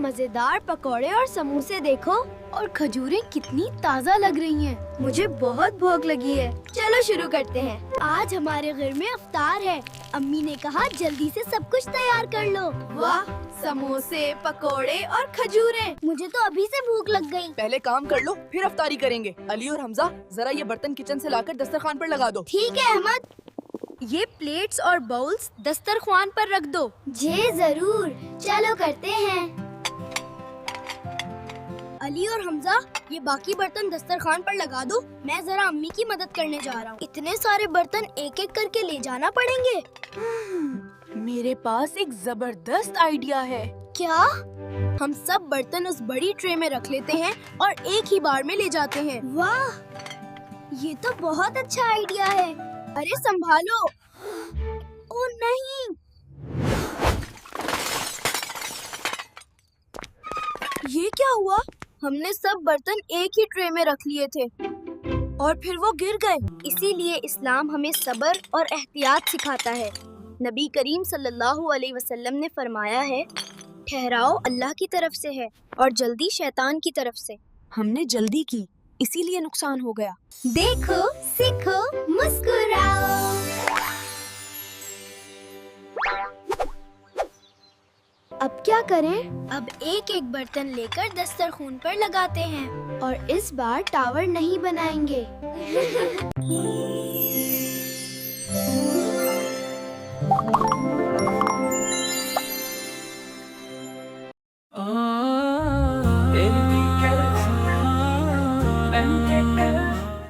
मजेदार पकौड़े और समोसे देखो, और खजूरें कितनी ताज़ा लग रही हैं। मुझे बहुत भूख लगी है। चलो शुरू करते हैं। आज हमारे घर में इफ्तार है। अम्मी ने कहा जल्दी से सब कुछ तैयार कर लो। वाह, समोसे, पकौड़े और खजूरें। मुझे तो अभी से भूख लग गई। पहले काम कर लो, फिर अफ्तारी करेंगे। अली और हमजा, जरा ये बर्तन किचन से लाकर दस्तरखान पर लगा दो। ठीक है अहमद। ये प्लेट्स और बाउल्स दस्तरख्वान पर रख दो। जी जरूर, चलो करते हैं। अली और हमजा, ये बाकी बर्तन दस्तरखान पर लगा दो। मैं जरा अम्मी की मदद करने जा रहा हूँ। इतने सारे बर्तन एक एक करके ले जाना पड़ेंगे। मेरे पास एक जबरदस्त आइडिया है। क्या? हम सब बर्तन उस बड़ी ट्रे में रख लेते हैं और एक ही बार में ले जाते हैं। वाह, ये तो बहुत अच्छा आइडिया है। अरे संभालो। ओह नहीं, ये क्या हुआ? हमने सब बर्तन एक ही ट्रे में रख लिए थे और फिर वो गिर गए। इसीलिए इस्लाम हमें सब्र और एहतियात सिखाता है। नबी करीम सल्लल्लाहु अलैहि वसल्लम ने फरमाया है, ठहराव अल्लाह की तरफ से है और जल्दी शैतान की तरफ से। हमने जल्दी की, इसीलिए नुकसान हो गया। देखो, सीखो, मुस्कुराओ। अब क्या करें? अब एक एक बर्तन लेकर दस्तरखान पर लगाते हैं और इस बार टावर नहीं बनाएंगे।